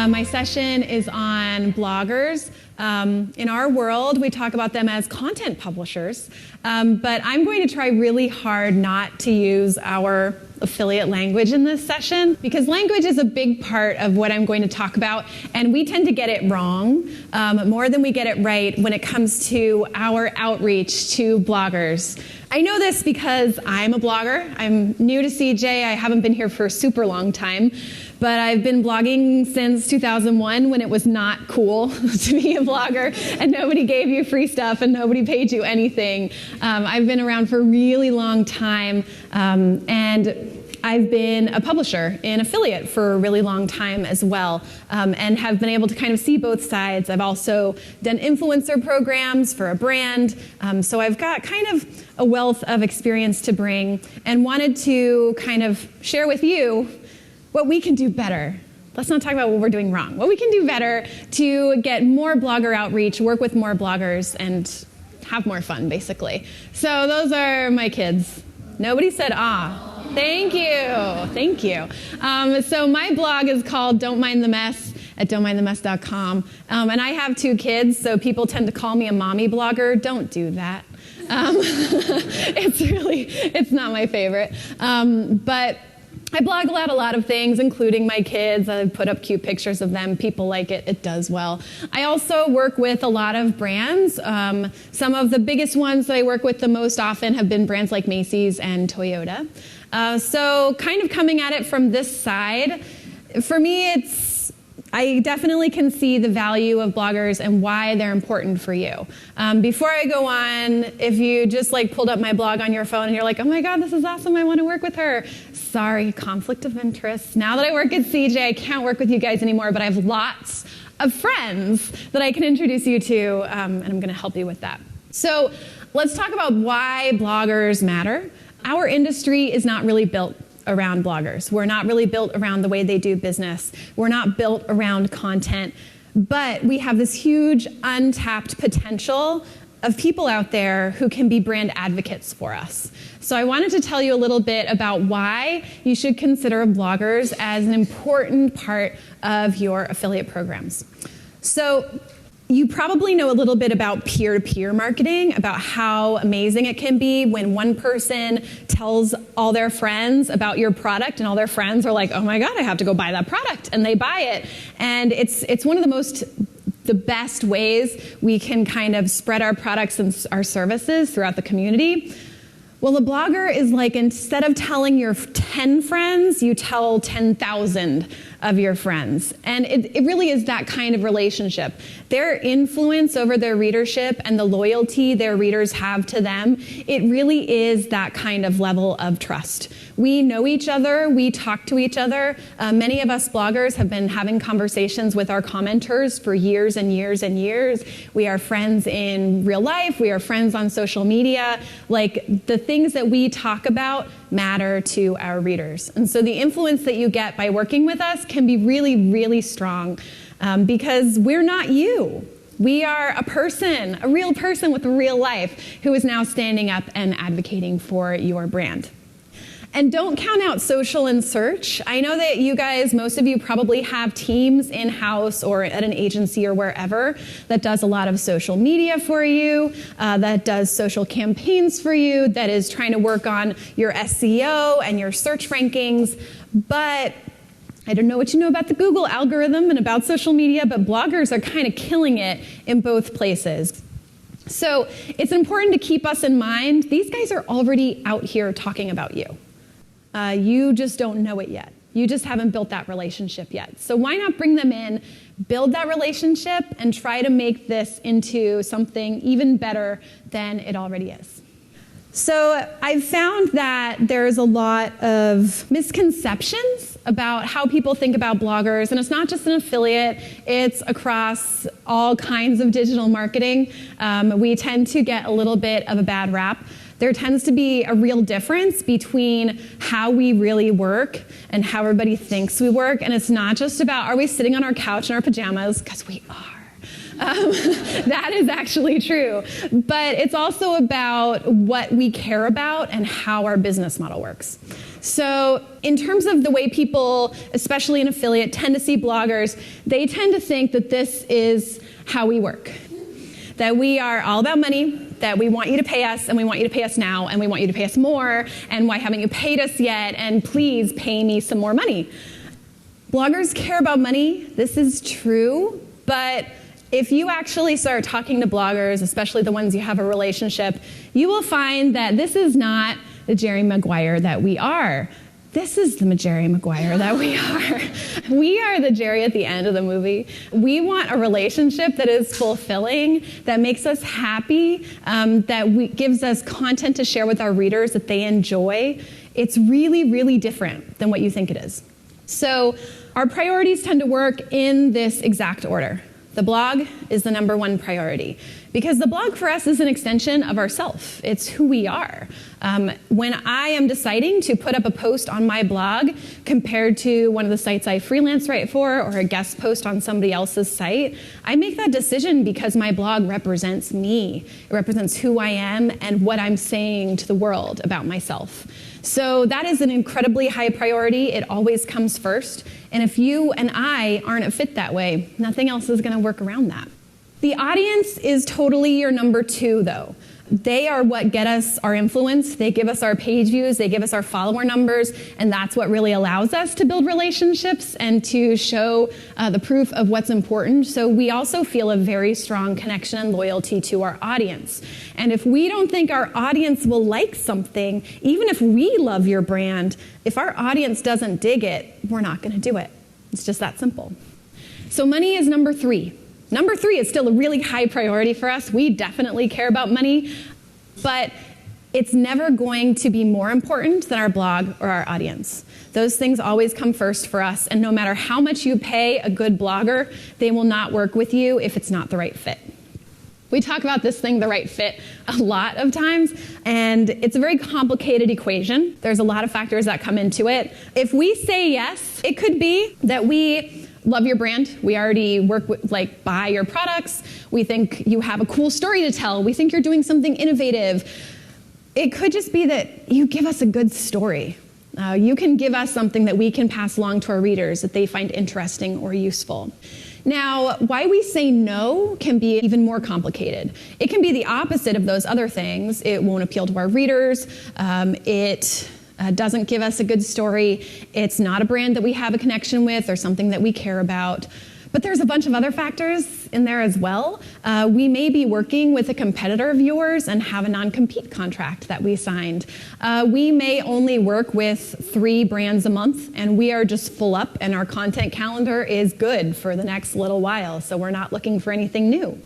My session is on bloggers. In our world, we talk about them as content publishers, but I'm going to try really hard not to use our affiliate language in this session, because language is a big part of what I'm going to talk about, and we tend to get it wrong more than we get it right when it comes to our outreach to bloggers. I know this because I'm a blogger. I'm new to CJ. I haven't been here for a super long time, but I've been blogging since 2001 when it was not cool to be a blogger and nobody gave you free stuff and nobody paid you anything. I've been around for a really long time, and I've been a publisher in affiliate for a really long time as well, and have been able to kind of see both sides. I've also done influencer programs for a brand, so I've got kind of a wealth of experience to bring, and wanted to kind of share with you what we can do better. Let's not talk about what we're doing wrong. What we can do better to get more blogger outreach, work with more bloggers, and have more fun, basically. So those are my kids. Nobody said ah. Thank you. Thank you. So my blog is called Don't Mind the Mess at don'tmindthemess.com. And I have 2 kids, so people tend to call me a mommy blogger. Don't do that. It's not my favorite. But I blog about a lot of things, including my kids. I put up cute pictures of them. People like it. It does well. I also work with a lot of brands. Some of the biggest ones that I work with the most often have been brands like Macy's and Toyota. So kind of coming at it from this side, for me, I definitely can see the value of bloggers and why they're important for you. Before I go on, if you just pulled up my blog on your phone and you're like, oh my God, this is awesome, I want to work with her. Sorry, conflict of interest. Now that I work at CJ, I can't work with you guys anymore, but I have lots of friends that I can introduce you to, and I'm going to help you with that. So let's talk about why bloggers matter. Our industry is not really built around bloggers. We're not really built around the way they do business. We're not built around content, but we have this huge untapped potential of people out there who can be brand advocates for us. So I wanted to tell you a little bit about why you should consider bloggers as an important part of your affiliate programs. So you probably know a little bit about peer-to-peer marketing, about how amazing it can be when one person tells all their friends about your product and all their friends are like, oh my God, I have to go buy that product, and they buy it. And it's one of the best ways we can kind of spread our products and our services throughout the community. Well, a blogger is like, instead of telling your 10 friends, you tell 10,000 of your friends. And it really is that kind of relationship. Their influence over their readership and the loyalty their readers have to them, it really is that kind of level of trust. We know each other, we talk to each other. Many of us bloggers have been having conversations with our commenters for years and years and years. We are friends in real life, we are friends on social media. The things that we talk about matter to our readers. And so the influence that you get by working with us can be really, really strong, because we're not you. We are a person, a real person with a real life who is now standing up and advocating for your brand. And don't count out social and search. I know that you guys, most of you probably have teams in-house or at an agency or wherever that does a lot of social media for you, that does social campaigns for you, that is trying to work on your SEO and your search rankings. But I don't know what you know about the Google algorithm and about social media, but bloggers are kind of killing it in both places. So it's important to keep us in mind. These guys are already out here talking about you. You just don't know it yet. You just haven't built that relationship yet. So why not bring them in, build that relationship, and try to make this into something even better than it already is. So I've found that there's a lot of misconceptions about how people think about bloggers, and it's not just an affiliate, it's across all kinds of digital marketing. We tend to get a little bit of a bad rap. There tends to be a real difference between how we really work and how everybody thinks we work, and it's not just about, are we sitting on our couch in our pajamas, because we are. That is actually true. But it's also about what we care about and how our business model works. So in terms of the way people, especially in affiliate, tend to see bloggers, they tend to think that this is how we work. That we are all about money, that we want you to pay us, and we want you to pay us now, and we want you to pay us more, and why haven't you paid us yet, and please pay me some more money. Bloggers care about money, this is true, but if you actually start talking to bloggers, especially the ones you have a relationship, you will find that this is not the Jerry Maguire that we are. This is the Jerry Maguire that we are. We are the Jerry at the end of the movie. We want a relationship that is fulfilling, that makes us happy, that gives us content to share with our readers that they enjoy. It's really, really different than what you think it is. So our priorities tend to work in this exact order. The blog is the number one priority because the blog for us is an extension of ourself. It's who we are. When I am deciding to put up a post on my blog compared to one of the sites I freelance write for or a guest post on somebody else's site, I make that decision because my blog represents me. It represents who I am and what I'm saying to the world about myself. So that is an incredibly high priority. It always comes first. And if you and I aren't a fit that way, nothing else is going to work around that. The audience is totally your number two, though. They are what get us our influence. They give us our page views. They give us our follower numbers. And that's what really allows us to build relationships and to show the proof of what's important. So we also feel a very strong connection and loyalty to our audience. And if we don't think our audience will like something, even if we love your brand, if our audience doesn't dig it, we're not going to do it. It's just that simple. So money is number three. Number three is still a really high priority for us. We definitely care about money, but it's never going to be more important than our blog or our audience. Those things always come first for us, and no matter how much you pay a good blogger, they will not work with you if it's not the right fit. We talk about this thing, the right fit, a lot of times, and it's a very complicated equation. There's a lot of factors that come into it. If we say yes, it could be that we love your brand. We already work with, buy your products. We think you have a cool story to tell. We think you're doing something innovative. It could just be that you give us a good story. You can give us something that we can pass along to our readers that they find interesting or useful. Now, why we say no can be even more complicated. It can be the opposite of those other things. It won't appeal to our readers. It doesn't give us a good story. It's not a brand that we have a connection with or something that we care about. But there's a bunch of other factors in there as well. We may be working with a competitor of yours and have a non-compete contract that we signed. We may only work with 3 brands a month, and we are just full up, and our content calendar is good for the next little while, so we're not looking for anything new.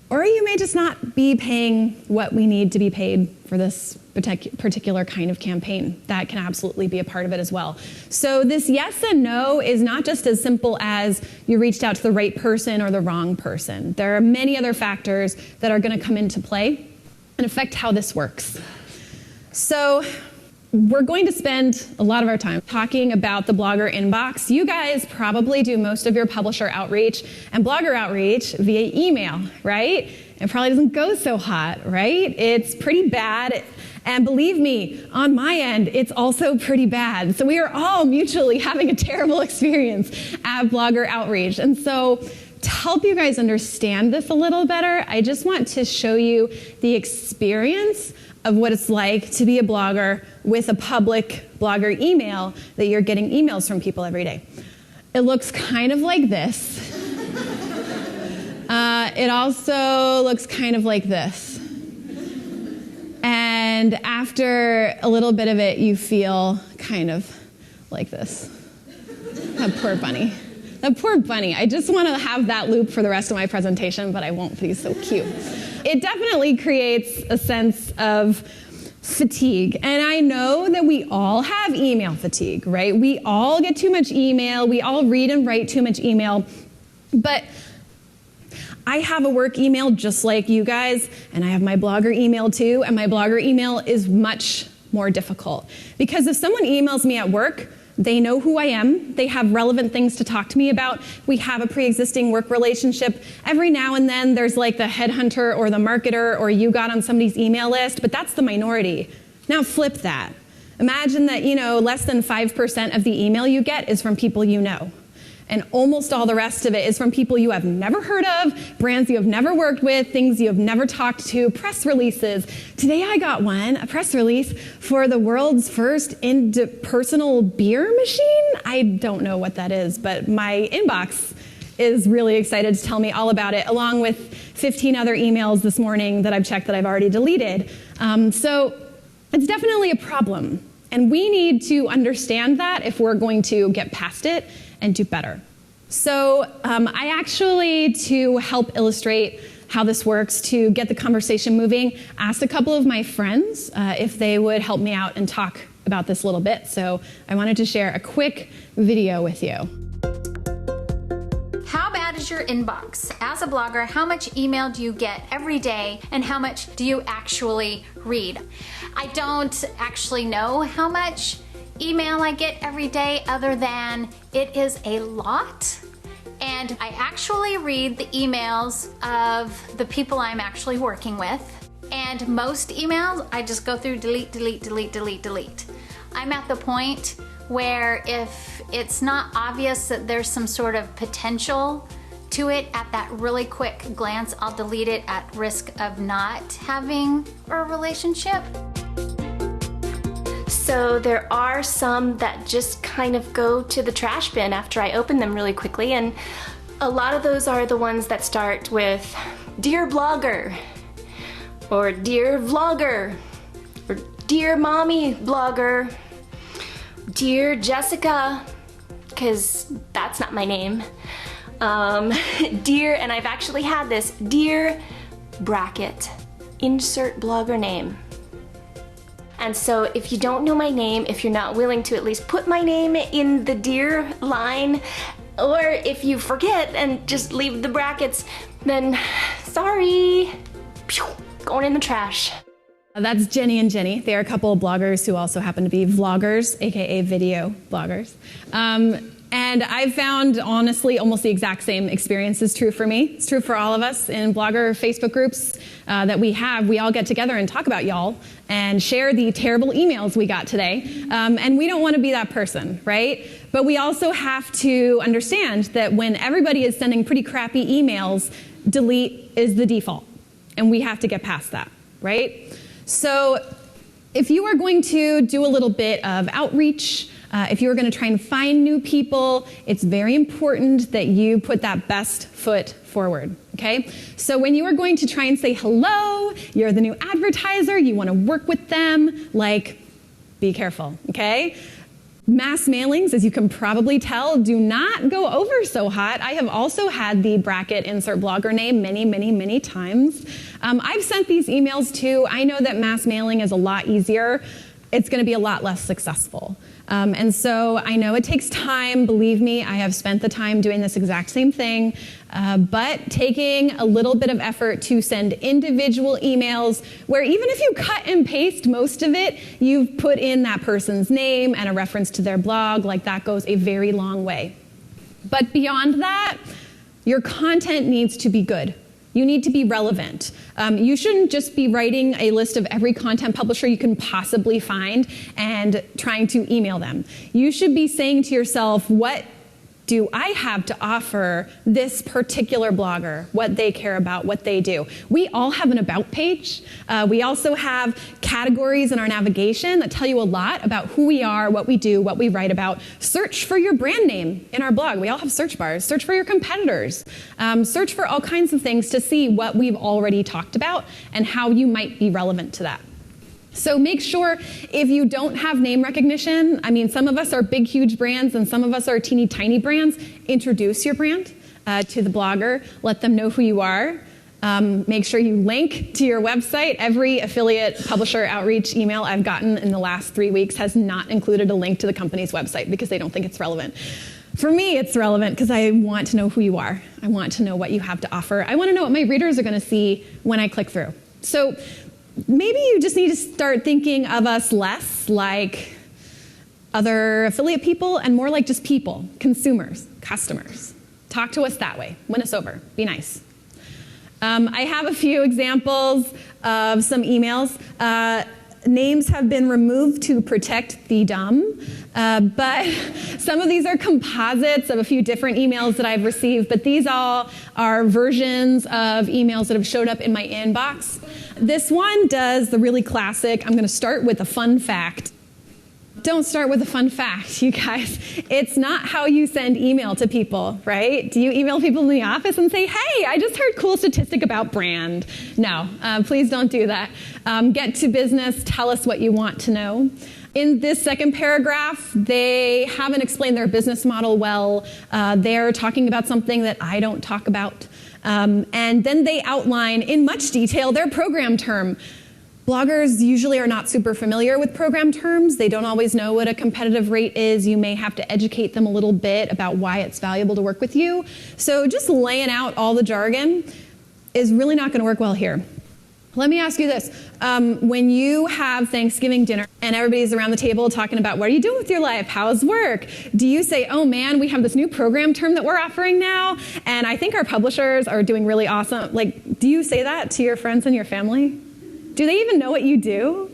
Or you may just not be paying what we need to be paid for this particular kind of campaign. That can absolutely be a part of it as well. So this yes and no is not just as simple as you reached out to the right person or the wrong person. There are many other factors that are going to come into play and affect how this works. So we're going to spend a lot of our time talking about the blogger inbox. You guys probably do most of your publisher outreach and blogger outreach via email, right? It probably doesn't go so hot, right? It's pretty bad. And believe me, on my end, it's also pretty bad. So we are all mutually having a terrible experience at blogger outreach. And so to help you guys understand this a little better, I just want to show you the experience of what it's like to be a blogger with a public blogger email that you're getting emails from people every day. It looks kind of like this. It also looks kind of like this. And after a little bit of it, you feel kind of like this. That poor bunny. That poor bunny. I just want to have that loop for the rest of my presentation, but I won't because he's so cute. It definitely creates a sense of fatigue. And I know that we all have email fatigue, right? We all get too much email. We all read and write too much email. But I have a work email just like you guys, and I have my blogger email too, and my blogger email is much more difficult. Because if someone emails me at work, They know who I am. They have relevant things to talk to me about. We have a pre-existing work relationship. Every now and then there's like the headhunter or the marketer or you got on somebody's email list, but that's the minority. Now flip that. Imagine that, less than 5% of the email you get is from people you know. And almost all the rest of it is from people you have never heard of, brands you have never worked with, things you have never talked to, press releases. Today I got a press release for the world's first personal beer machine. I don't know what that is, but my inbox is really excited to tell me all about it, along with 15 other emails this morning that I've checked that I've already deleted. So it's definitely a problem. And we need to understand that if we're going to get past it and do better. So I actually, to help illustrate how this works, to get the conversation moving, asked a couple of my friends if they would help me out and talk about this a little bit. So I wanted to share a quick video with you. How bad is your inbox? As a blogger, how much email do you get every day and how much do you actually read? I don't actually know how much email I get every day other than it is a lot. And I actually read the emails of the people I'm actually working with. And most emails, I just go through delete, delete, delete, delete, delete. I'm at the point where if it's not obvious that there's some sort of potential to it at that really quick glance, I'll delete it at risk of not having a relationship. So there are some that just kind of go to the trash bin after I open them really quickly, and a lot of those are the ones that start with Dear Blogger, or Dear Vlogger, or Dear Mommy Blogger, Dear Jessica, because that's not my name, Dear, and I've actually had this, Dear bracket, insert blogger name. And so if you don't know my name, if you're not willing to at least put my name in the Dear line, or if you forget and just leave the brackets, then sorry, going in the trash. That's Jenny and Jenny. They are a couple of bloggers who also happen to be vloggers, aka video bloggers. And I've found, honestly, almost the exact same experience is true for me. It's true for all of us in blogger Facebook groups that we have. We all get together and talk about y'all and share the terrible emails we got today. And we don't want to be that person, right? But we also have to understand that when everybody is sending pretty crappy emails, delete is the default. And we have to get past that, right? So if you are going to do a little bit of outreach, if you are going to try and find new people, it's very important that you put that best foot forward, okay? So when you are going to try and say hello, you're the new advertiser, you want to work with them, be careful, okay? Mass mailings, as you can probably tell, do not go over so hot. I have also had the bracket insert blogger name many, many, many times. I've sent these emails too. I know that mass mailing is a lot easier. It's going to be a lot less successful. And so I know it takes time, believe me, I have spent the time doing this exact same thing, but taking a little bit of effort to send individual emails where even if you cut and paste most of it, you've put in that person's name and a reference to their blog, that goes a very long way. But beyond that, your content needs to be good. You need to be relevant. You shouldn't just be writing a list of every content publisher you can possibly find and trying to email them. You should be saying to yourself, what do I have to offer this particular blogger, what they care about, what they do? We all have an about page. We also have categories in our navigation that tell you a lot about who we are, what we do, what we write about. Search for your brand name in our blog. We all have search bars. Search for your competitors. Search for all kinds of things to see what we've already talked about and how you might be relevant to that. So make sure if you don't have name recognition, some of us are big, huge brands and some of us are teeny, tiny brands, introduce your brand to the blogger. Let them know who you are. Make sure you link to your website. Every affiliate publisher outreach email I've gotten in the last 3 weeks has not included a link to the company's website because they don't think it's relevant. For me, it's relevant because I want to know who you are. I want to know what you have to offer. I want to know what my readers are going to see when I click through. So maybe you just need to start thinking of us less like other affiliate people and more like just people, consumers, customers. Talk to us that way. Win us over. Be nice. I have a few examples of some emails. Names have been removed to protect the dumb, but some of these are composites of a few different emails that I've received, but these all are versions of emails that have showed up in my inbox. This one does the really classic, I'm going to start with a fun fact. Don't start with a fun fact, you guys. It's not how you send email to people, right? Do you email people in the office and say, hey, I just heard a cool statistic about brand? No, please don't do that. Get to business, tell us what you want to know. In this second paragraph, they haven't explained their business model well. They're talking about something that I don't talk about. And then they outline in much detail their program term. Bloggers usually are not super familiar with program terms. They don't always know what a competitive rate is. You may have to educate them a little bit about why it's valuable to work with you. So just laying out all the jargon is really not going to work well here. Let me ask you this. When you have Thanksgiving dinner and everybody's around the table talking about what are you doing with your life? How's work? Do you say, oh man, we have this new program term that we're offering now, and I think our publishers are doing really awesome. Like, do you say that to your friends and your family? Do they even know what you do?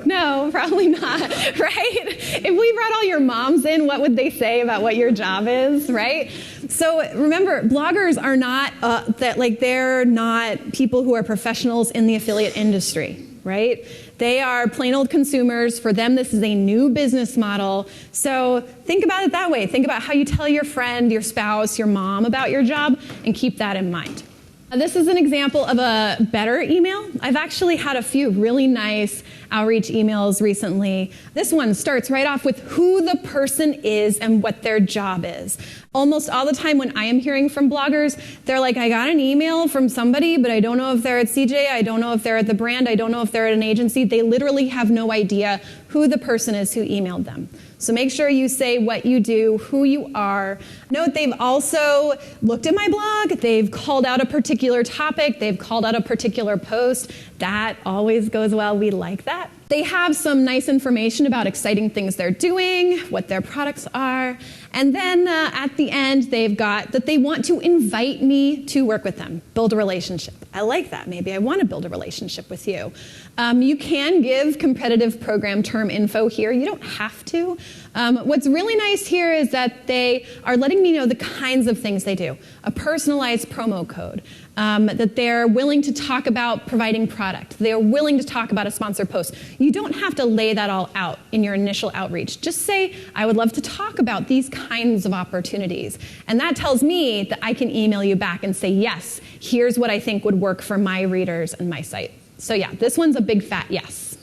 No, probably not, right? If we brought all your moms in, what would they say about what your job is, right? So remember, bloggers are not, they're not people who are professionals in the affiliate industry, right? They are plain old consumers. For them, this is a new business model. So think about it that way. Think about how you tell your friend, your spouse, your mom about your job, and keep that in mind. This is an example of a better email. I've actually had a few really nice outreach emails recently. This one starts right off with who the person is and what their job is. Almost all the time when I am hearing from bloggers, they're like, I got an email from somebody, but I don't know if they're at CJ, I don't know if they're at the brand, I don't know if they're at an agency. They literally have no idea who the person is who emailed them. So make sure you say what you do, who you are. Note they've also looked at my blog, they've called out a particular topic, they've called out a particular post. That always goes well, we like that. They have some nice information about exciting things they're doing, what their products are, and then at the end they've got that they want to invite me to work with them, build a relationship. I like that, maybe I want to build a relationship with you. You can give competitive program term info here, you don't have to. What's really nice here is that they are letting me know the kinds of things they do. A personalized promo code, that they're willing to talk about providing product. They're willing to talk about a sponsored post. You don't have to lay that all out in your initial outreach. Just say, I would love to talk about these kinds of opportunities. And that tells me that I can email you back and say, yes, here's what I think would work for my readers and my site. So yeah, this one's a big fat yes.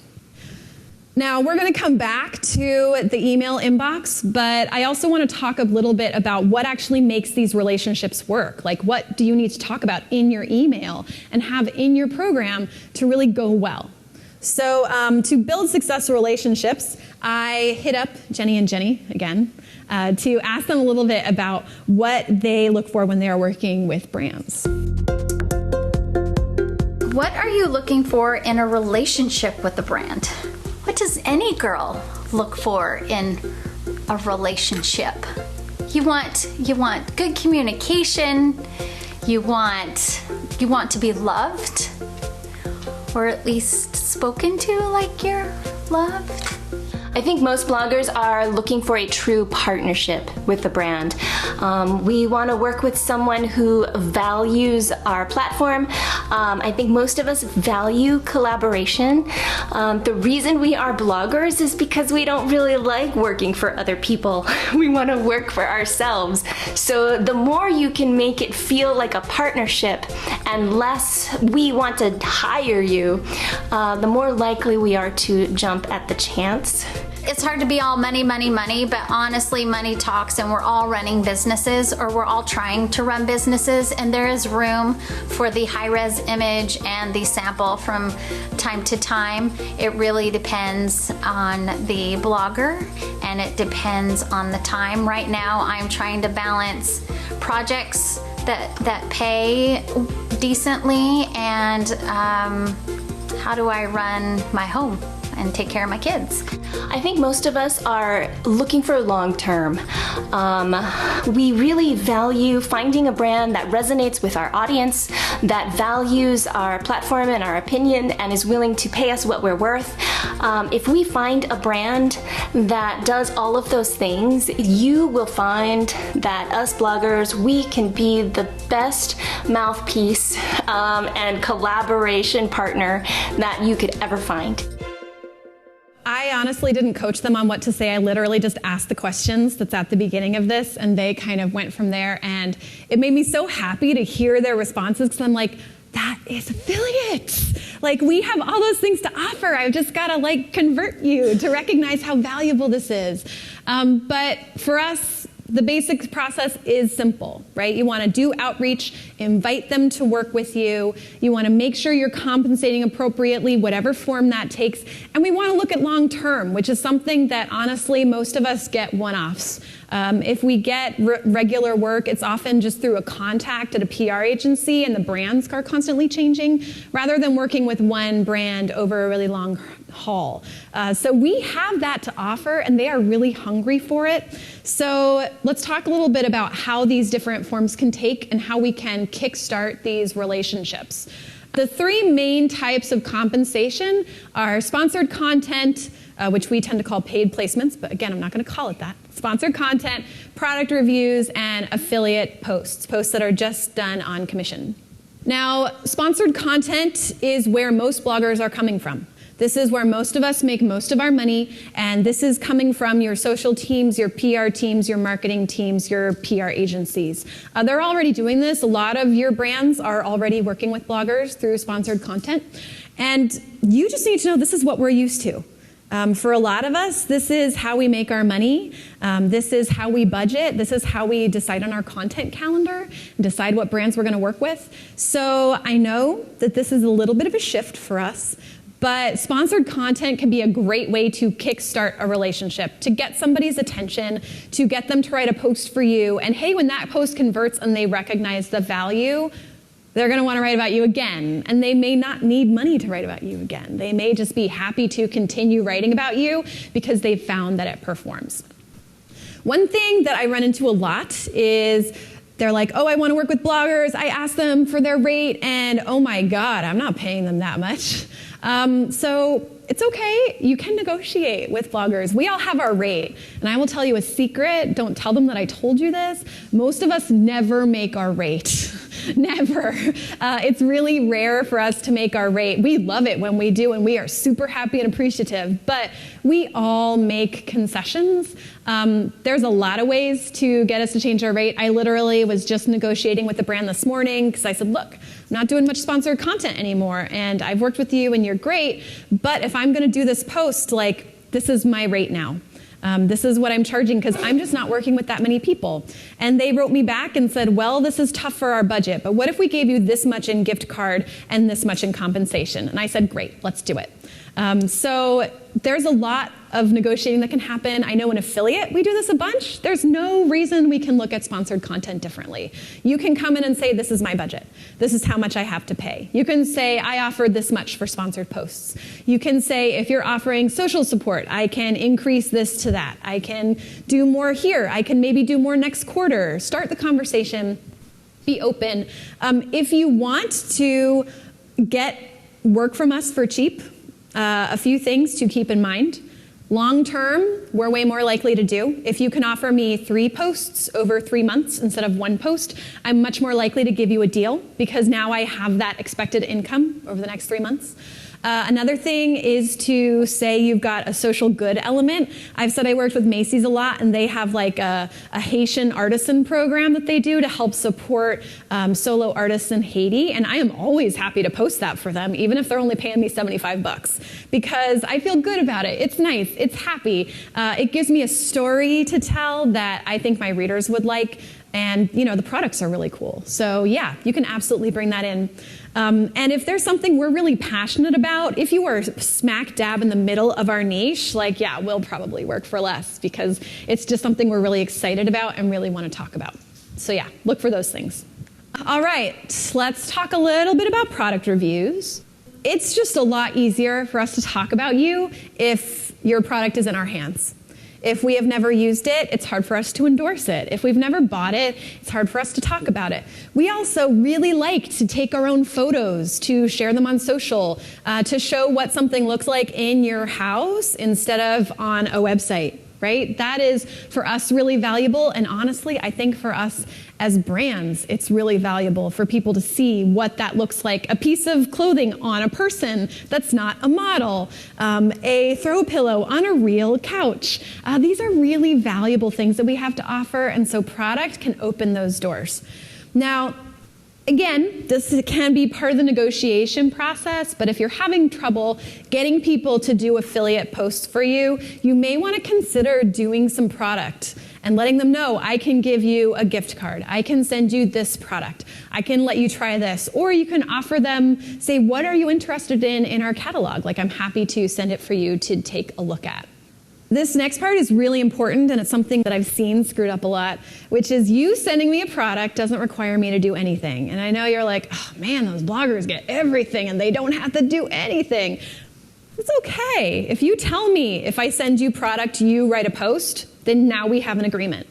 Now, we're going to come back to the email inbox, but I also want to talk a little bit about what actually makes these relationships work. Like, what do you need to talk about in your email and have in your program to really go well? So to build successful relationships, I hit up Jenny and Jenny again to ask them a little bit about what they look for when they are working with brands. What are you looking for in a relationship with a brand? What does any girl look for in a relationship? You want good communication. You want to be loved, or at least spoken to like you're loved. I think most bloggers are looking for a true partnership with the brand. We want to work with someone who values our platform. I think most of us value collaboration. The reason we are bloggers is because we don't really like working for other people. We want to work for ourselves. So the more you can make it feel like a partnership and less we want to hire you, the more likely we are to jump at the chance. It's hard to be all money, money, money, but honestly, money talks, and we're all running businesses, or we're all trying to run businesses, and there is room for the high-res image and the sample from time to time. It really depends on the blogger, and it depends on the time. Right now, I'm trying to balance projects that pay decently and how do I run my home? and take care of my kids. I think most of us are looking for long term. We really value finding a brand that resonates with our audience, that values our platform and our opinion, and is willing to pay us what we're worth. If we find a brand that does all of those things, you will find that us bloggers, we can be the best mouthpiece and collaboration partner that you could ever find. I honestly didn't coach them on what to say. I literally just asked the questions that's at the beginning of this, and they kind of went from there. And it made me so happy to hear their responses, because I'm like, that is affiliates. Like, we have all those things to offer. I've just got to like convert you to recognize how valuable this is. But for us, the basic process is simple, right? You want to do outreach, invite them to work with you. You want to make sure you're compensating appropriately, whatever form that takes. And we want to look at long term, which is something that honestly most of us get one-offs. If we get regular work, it's often just through a contact at a PR agency, and the brands are constantly changing, rather than working with one brand over a really long haul. So we have that to offer, and they are really hungry for it. So let's talk a little bit about how these different forms can take and how we can kickstart these relationships. The three main types of compensation are sponsored content, which we tend to call paid placements, but again, I'm not going to call it that. Sponsored content, product reviews, and affiliate posts that are just done on commission. Now, sponsored content is where most bloggers are coming from. This is where most of us make most of our money, and this is coming from your social teams, your PR teams, your marketing teams, your PR agencies. They're already doing this. A lot of your brands are already working with bloggers through sponsored content, and you just need to know this is what we're used to. For a lot of us, this is how we make our money. This is how we budget. This is how we decide on our content calendar and decide what brands we're going to work with. So I know that this is a little bit of a shift for us, but sponsored content can be a great way to kickstart a relationship, to get somebody's attention, to get them to write a post for you. And hey, when that post converts and they recognize the value, they're going to want to write about you again. And they may not need money to write about you again. They may just be happy to continue writing about you because they've found that it performs. One thing that I run into a lot is they're like, oh, I want to work with bloggers. I ask them for their rate, and oh my God, I'm not paying them that much. So it's okay. You can negotiate with bloggers. We all have our rate. And I will tell you a secret. Don't tell them that I told you this. Most of us never make our rate. Never. It's really rare for us to make our rate. We love it when we do, and we are super happy and appreciative. But we all make concessions. There's a lot of ways to get us to change our rate. I literally was just negotiating with the brand this morning because I said, look, I'm not doing much sponsored content anymore, and I've worked with you and you're great, but if I'm going to do this post, like, this is my rate now. This is what I'm charging because I'm just not working with that many people. And they wrote me back and said, well, this is tough for our budget, but what if we gave you this much in gift card and this much in compensation? And I said, great, let's do it. So there's a lot of negotiating that can happen. I know in affiliate, we do this a bunch. There's no reason we can look at sponsored content differently. You can come in and say, this is my budget. This is how much I have to pay. You can say, I offered this much for sponsored posts. You can say, if you're offering social support, I can increase this to that. I can do more here. I can maybe do more next quarter. Start the conversation. Be open. If you want to get work from us for cheap, a few things to keep in mind. Long term, we're way more likely to do. If you can offer me 3 posts over 3 months instead of 1 post, I'm much more likely to give you a deal because now I have that expected income over the next 3 months. Another thing is to say you've got a social good element. I've said I worked with Macy's a lot, and they have like a Haitian artisan program that they do to help support solo artists in Haiti, and I am always happy to post that for them, even if they're only paying me $75, because I feel good about it. It's nice. It's happy. It gives me a story to tell that I think my readers would like, and you know, the products are really cool. So yeah, you can absolutely bring that in. And if there's something we're really passionate about, if you are smack dab in the middle of our niche, like, yeah, we'll probably work for less because it's just something we're really excited about and really want to talk about. So yeah, look for those things. All right, let's talk a little bit about product reviews. it's just a lot easier for us to talk about you if your product is in our hands. If we have never used it, it's hard for us to endorse it. If we've never bought it, it's hard for us to talk about it. We also really like to take our own photos, to share them on social, to show what something looks like in your house instead of on a website, right? That is, for us, really valuable. And honestly, I think for us as brands, it's really valuable for people to see what that looks like. A piece of clothing on a person that's not a model, a throw pillow on a real couch. These are really valuable things that we have to offer, and so product can open those doors. Now, again, this can be part of the negotiation process, but if you're having trouble getting people to do affiliate posts for you, you may want to consider doing some product and letting them know, I can give you a gift card. I can send you this product. I can let you try this. Or you can offer them, say, what are you interested in our catalog? Like, I'm happy to send it for you to take a look at. This next part is really important, and it's something that I've seen screwed up a lot, which is you sending me a product doesn't require me to do anything. And I know you're like, oh man, those bloggers get everything and they don't have to do anything. It's okay. If you tell me if I send you product, you write a post, then now we have an agreement.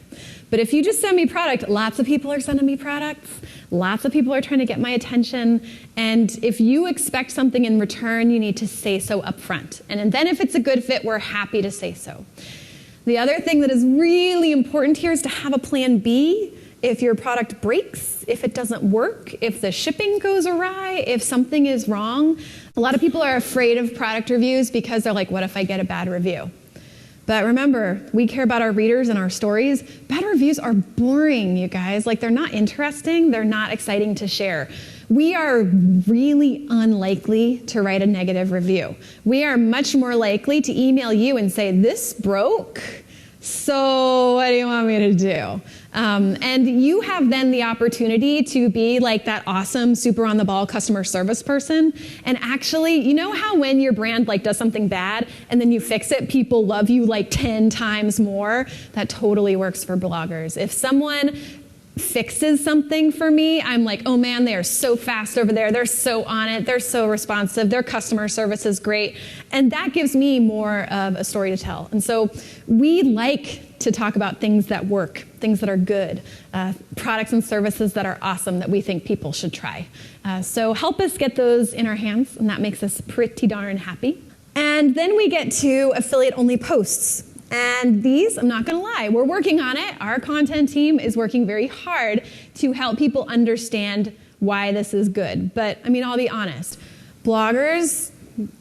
But if you just send me product, lots of people are sending me products. Lots of people are trying to get my attention. And if you expect something in return, you need to say so up front. And then if it's a good fit, we're happy to say so. The other thing that is really important here is to have a plan B. If your product breaks, if it doesn't work, if the shipping goes awry, if something is wrong. A lot of people are afraid of product reviews because they're like, what if I get a bad review? But remember, we care about our readers and our stories. Bad reviews are boring, you guys. Like, they're not interesting. They're not exciting to share. We are really unlikely to write a negative review. We are much more likely to email you and say, this broke, so what do you want me to do? And you have then the opportunity to be like that awesome, super on the ball customer service person. And actually, you know how when your brand like does something bad and then you fix it, people love you like 10 times more? That totally works for bloggers. If someone fixes something for me, I'm like, oh man, they are so fast over there. They're so on it. They're so responsive. Their customer service is great. And that gives me more of a story to tell. And so we like to talk about things that work, things that are good, products and services that are awesome that we think people should try. So help us get those in our hands, and that makes us pretty darn happy. And then we get to affiliate-only posts. And these, I'm not going to lie, we're working on it. Our content team is working very hard to help people understand why this is good. But, I mean, I'll be honest. Bloggers,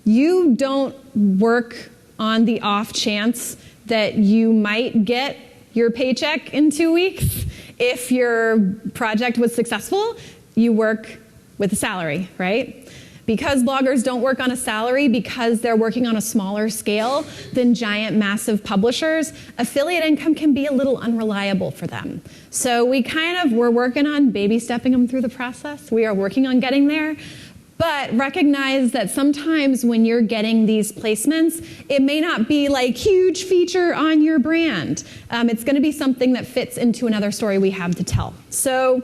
you don't work on the off chance that you might get your paycheck in 2 weeks. If your project was successful, you work with a salary, right? Because bloggers don't work on a salary, because they're working on a smaller scale than giant, massive publishers, affiliate income can be a little unreliable for them. So we're working on baby stepping them through the process. We are working on getting there. But recognize that sometimes when you're getting these placements, it may not be like huge feature on your brand. It's going to be something that fits into another story we have to tell. So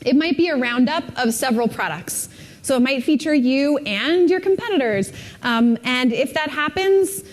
it might be a roundup of several products. So it might feature you and your competitors. And if that happens,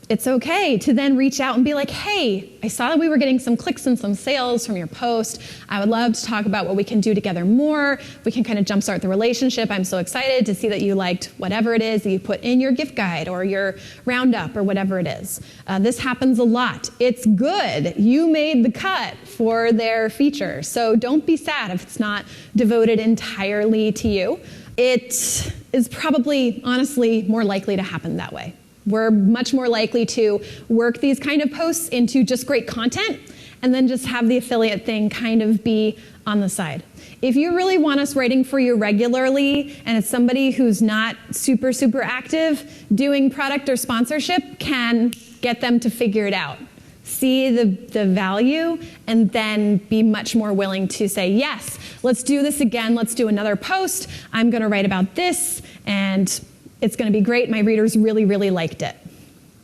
it's okay to then reach out and be like, hey, I saw that we were getting some clicks and some sales from your post. I would love to talk about what we can do together more. We can kind of jumpstart the relationship. I'm so excited to see that you liked whatever it is that you put in your gift guide or your roundup or whatever it is. This happens a lot. It's good. You made the cut for their feature. So don't be sad if it's not devoted entirely to you. It is probably, honestly, more likely to happen that way. We're much more likely to work these kind of posts into just great content and then just have the affiliate thing kind of be on the side. If you really want us writing for you regularly and it's somebody who's not super, super active, doing product or sponsorship can get them to figure it out. See the value and then be much more willing to say, yes, let's do this again. Let's do another post. I'm going to write about this and it's going to be great. My readers really, really liked it.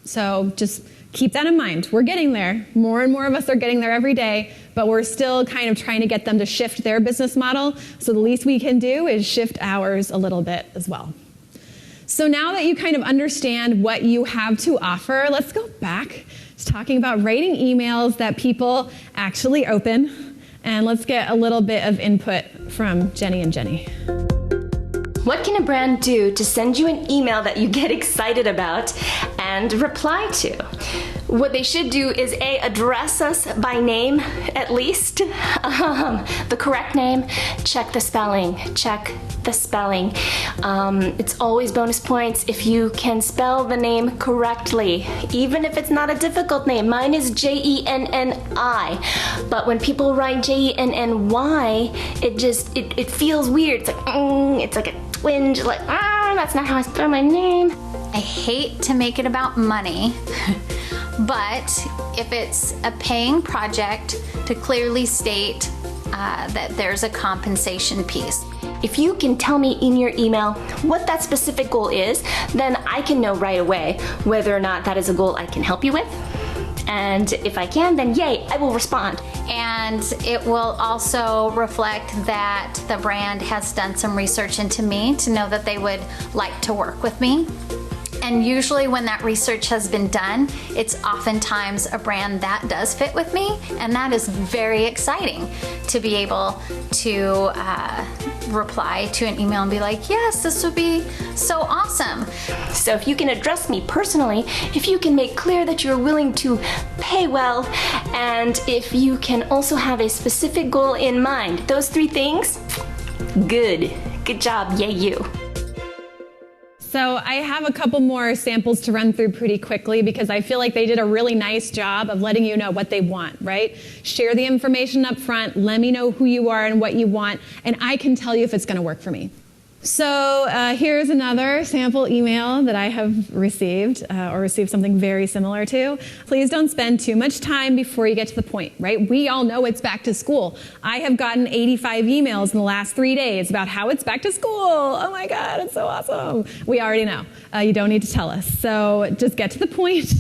So just keep that in mind. We're getting there. More and more of us are getting there every day, but we're still kind of trying to get them to shift their business model. So the least we can do is shift ours a little bit as well. So now that you kind of understand what you have to offer, let's go back to talking about writing emails that people actually open. And let's get a little bit of input from Jenny and Jenny. What can a brand do to send you an email that you get excited about and reply to? What they should do is A, address us by name at least. The correct name, check the spelling. It's always bonus points if you can spell the name correctly, even if it's not a difficult name. Mine is Jenni, but when people write Jenny, it feels weird. It's like a twinge, like, that's not how I spell my name. I hate to make it about money, but if it's a paying project, to clearly state that there's a compensation piece. If you can tell me in your email what that specific goal is, then I can know right away whether or not that is a goal I can help you with. And if I can, then yay, I will respond. And it will also reflect that the brand has done some research into me to know that they would like to work with me. And usually when that research has been done, it's oftentimes a brand that does fit with me, and that is very exciting to be able to reply to an email and be like, yes, this would be so awesome. So if you can address me personally, if you can make clear that you're willing to pay well, and if you can also have a specific goal in mind, those three things, good job, yay you. So I have a couple more samples to run through pretty quickly because I feel like they did a really nice job of letting you know what they want, right? Share the information up front, let me know who you are and what you want, and I can tell you if it's gonna work for me. So here's another sample email that I have received, or received something very similar to. Please don't spend too much time before you get to the point, right? We all know it's back to school. I have gotten 85 emails in the last 3 days about how it's back to school. Oh my God, it's so awesome. We already know. You don't need to tell us. So just get to the point.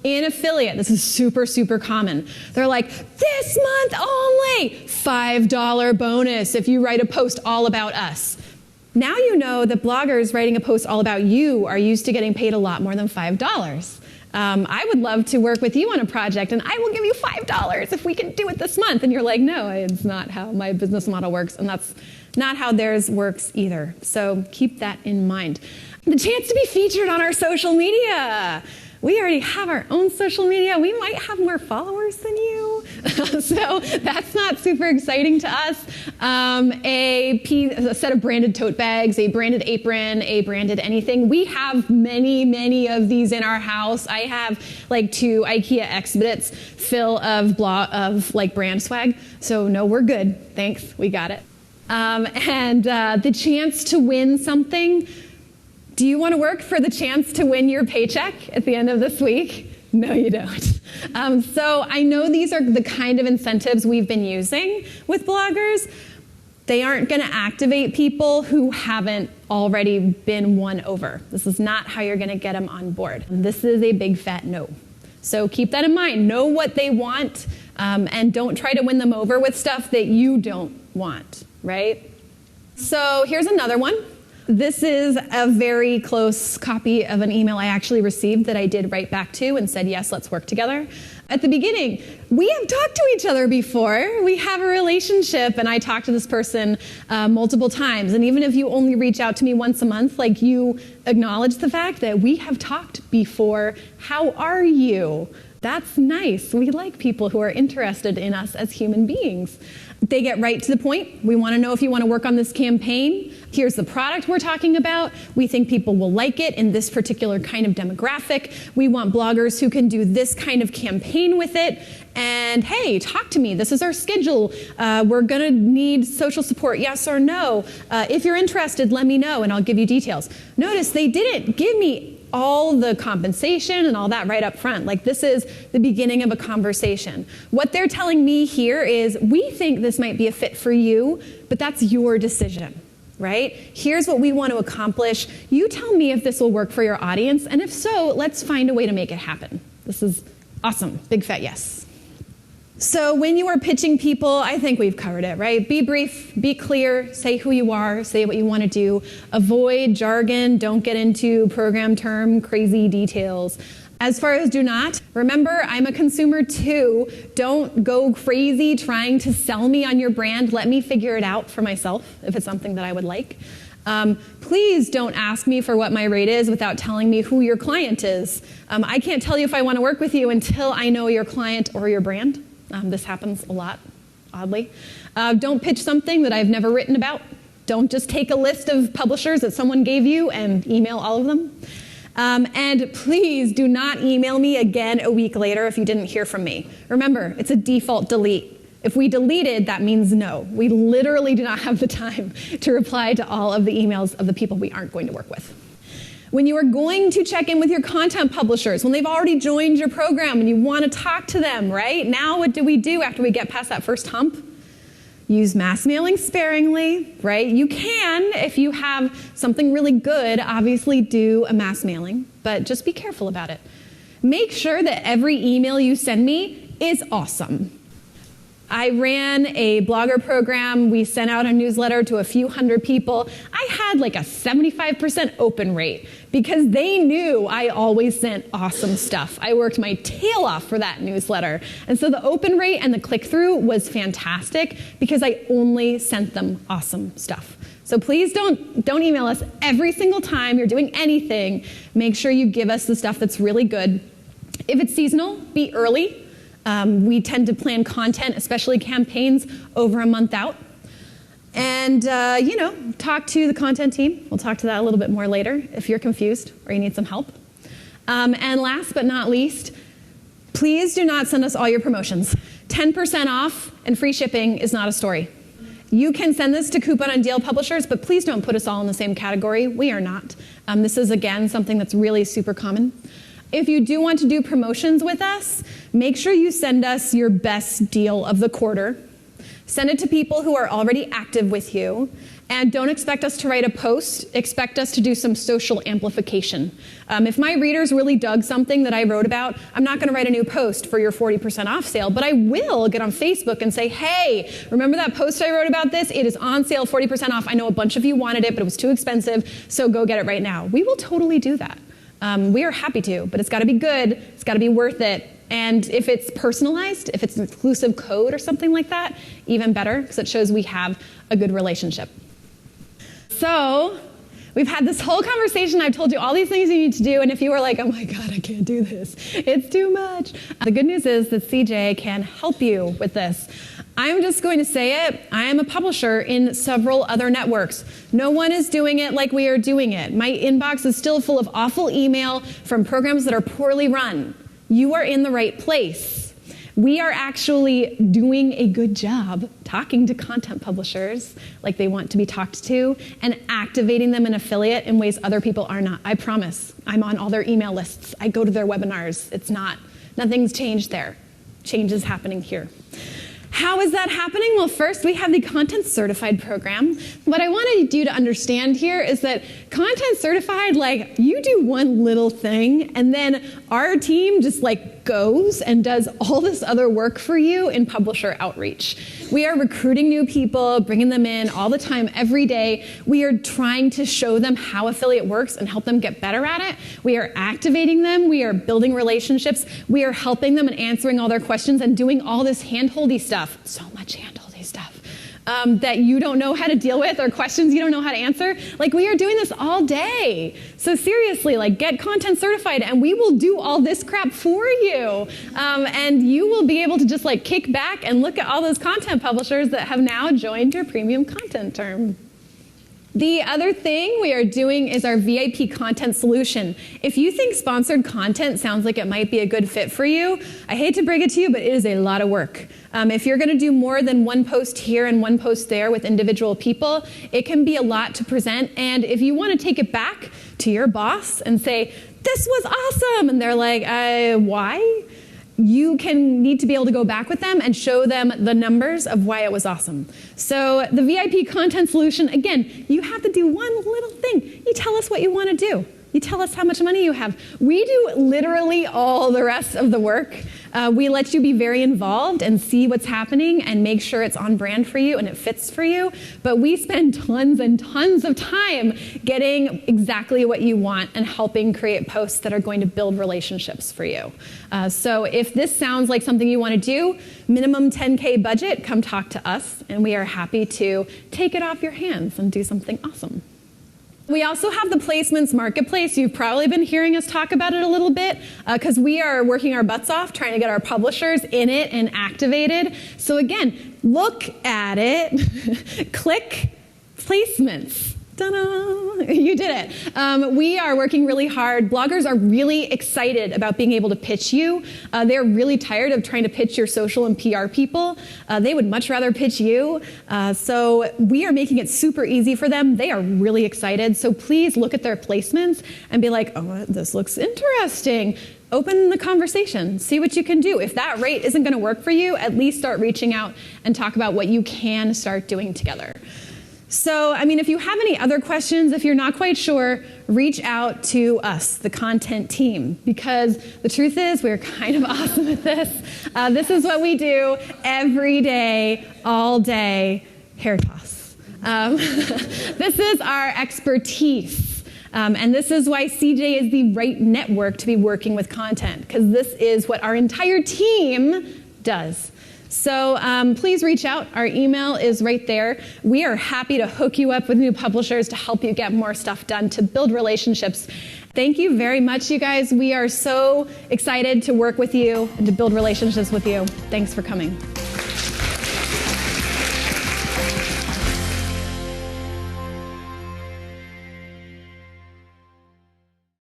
In affiliate, this is super, super common. They're like, this month only, $5 bonus if you write a post all about us. Now you know that bloggers writing a post all about you are used to getting paid a lot more than $5. I would love to work with you on a project and I will give you $5 if we can do it this month. And you're like, no, it's not how my business model works, and that's not how theirs works either. So keep that in mind. The chance to be featured on our social media. We already have our own social media. We might have more followers than you. So that's not super exciting to us. A set of branded tote bags, a branded apron, a branded anything. We have many, many of these in our house. I have like 2 IKEA exhibits full of like brand swag. So no, we're good. Thanks, we got it. And the chance to win something. Do you want to work for the chance to win your paycheck at the end of this week? No, you don't. So I know these are the kind of incentives we've been using with bloggers. They aren't going to activate people who haven't already been won over. This is not how you're going to get them on board. This is a big fat no. So keep that in mind. Know what they want, and don't try to win them over with stuff that you don't want, right? So here's another one. This is a very close copy of an email I actually received that I did write back to and said, yes, let's work together. At the beginning, we have talked to each other before. We have a relationship, and I talk to this person multiple times. And even if you only reach out to me once a month, like, you acknowledge the fact that we have talked before. How are you? That's nice. We like people who are interested in us as human beings. They get right to the point. We want to know if you want to work on this campaign. Here's the product we're talking about. We think people will like it in this particular kind of demographic. We want bloggers who can do this kind of campaign with it. And hey, talk to me. This is our schedule. We're going to need social support, yes or no. If you're interested, let me know and I'll give you details. Notice they didn't give me all the compensation and all that right up front. Like, this is the beginning of a conversation. What they're telling me here is, we think this might be a fit for you, but that's your decision, right? Here's what we want to accomplish. You tell me if this will work for your audience, and if so, let's find a way to make it happen. This is awesome. Big fat yes. So when you are pitching people, I think we've covered it, right? Be brief, be clear, say who you are, say what you want to do. Avoid jargon, don't get into program term, crazy details. As far as do not, remember, I'm a consumer too. Don't go crazy trying to sell me on your brand. Let me figure it out for myself if it's something that I would like. Please don't ask me for what my rate is without telling me who your client is. I can't tell you if I want to work with you until I know your client or your brand. This happens a lot, oddly. Don't pitch something that I've never written about. Don't just take a list of publishers that someone gave you and email all of them. And please do not email me again a week later if you didn't hear from me. Remember, it's a default delete. If we deleted, that means no. We literally do not have the time to reply to all of the emails of the people we aren't going to work with. When you are going to check in with your content publishers, when they've already joined your program and you want to talk to them, right? Now what do we do after we get past that first hump? Use mass mailing sparingly, right? You can, if you have something really good, obviously do a mass mailing, but just be careful about it. Make sure that every email you send me is awesome. I ran a blogger program. We sent out a newsletter to a few hundred people. I had like a 75% open rate because they knew I always sent awesome stuff. I worked my tail off for that newsletter. And so the open rate and the click-through was fantastic because I only sent them awesome stuff. So please don't email us every single time you're doing anything. Make sure you give us the stuff that's really good. If it's seasonal, be early. We tend to plan content, especially campaigns, over a month out. And, talk to the content team. We'll talk to that a little bit more later if you're confused or you need some help. And last but not least, please do not send us all your promotions. 10% off and free shipping is not a story. You can send this to coupon and deal publishers, but please don't put us all in the same category. We are not. This is, again, something that's really super common. If you do want to do promotions with us, make sure you send us your best deal of the quarter. Send it to people who are already active with you. And don't expect us to write a post. Expect us to do some social amplification. If my readers really dug something that I wrote about, I'm not going to write a new post for your 40% off sale, but I will get on Facebook and say, hey, remember that post I wrote about this? It is on sale, 40% off. I know a bunch of you wanted it, but it was too expensive, so go get it right now. We will totally do that. We are happy to, but it's got to be good, it's got to be worth it, and if it's personalized, if it's an exclusive code or something like that, even better, because it shows we have a good relationship. So, we've had this whole conversation, I've told you all these things you need to do, and if you are like, oh my god, I can't do this, it's too much. The good news is that CJ can help you with this. I'm just going to say it, I am a publisher in several other networks. No one is doing it like we are doing it. My inbox is still full of awful email from programs that are poorly run. You are in the right place. We are actually doing a good job talking to content publishers like they want to be talked to and activating them in affiliate in ways other people are not. I promise. I'm on all their email lists. I go to their webinars. Nothing's changed there. Change is happening here. How is that happening? Well, first, we have the Content Certified program. What I wanted you to understand here is that Content Certified, you do one little thing, and then our team just goes and does all this other work for you in publisher outreach. We are recruiting new people, bringing them in all the time, every day. We are trying to show them how affiliate works and help them get better at it. We are activating them. We are building relationships. We are helping them and answering all their questions and doing all this hand-holdy stuff. So much hand-holdy stuff. That you don't know how to deal with or questions you don't know how to answer. We are doing this all day. So seriously, get content certified and we will do all this crap for you. And you will be able to just kick back and look at all those content publishers that have now joined your premium content term. The other thing we are doing is our VIP content solution. If you think sponsored content sounds like it might be a good fit for you, I hate to break it to you, but it is a lot of work. If you're going to do more than one post here and one post there with individual people, it can be a lot to present. And if you want to take it back to your boss and say, this was awesome, and they're like, why? You need to be able to go back with them and show them the numbers of why it was awesome. So the VIP content solution, again, you have to do one little thing. You tell us what you want to do. You tell us how much money you have. We do literally all the rest of the work. We let you be very involved and see what's happening and make sure it's on brand for you and it fits for you. But we spend tons and tons of time getting exactly what you want and helping create posts that are going to build relationships for you. So if this sounds like something you want to do, minimum 10K budget, come talk to us, and we are happy to take it off your hands and do something awesome. We also have the Placements Marketplace. You've probably been hearing us talk about it a little bit because we are working our butts off trying to get our publishers in it and activated. So again, look at it, click Placements. Ta-da! You did it. We are working really hard. Bloggers are really excited about being able to pitch you. They're really tired of trying to pitch your social and PR people. They would much rather pitch you. So we are making it super easy for them. They are really excited. So please look at their placements and be like, oh, this looks interesting. Open the conversation. See what you can do. If that rate isn't going to work for you, at least start reaching out and talk about what you can start doing together. So, I mean, if you have any other questions, if you're not quite sure, reach out to us, the content team, because the truth is we're kind of awesome at this. This is what we do every day, all day, hair toss. This is our expertise. And this is why CJ is the right network to be working with content, because this is what our entire team does. So please reach out. Our email is right there. We are happy to hook you up with new publishers to help you get more stuff done, to build relationships. Thank you very much, you guys. We are so excited to work with you and to build relationships with you. Thanks for coming.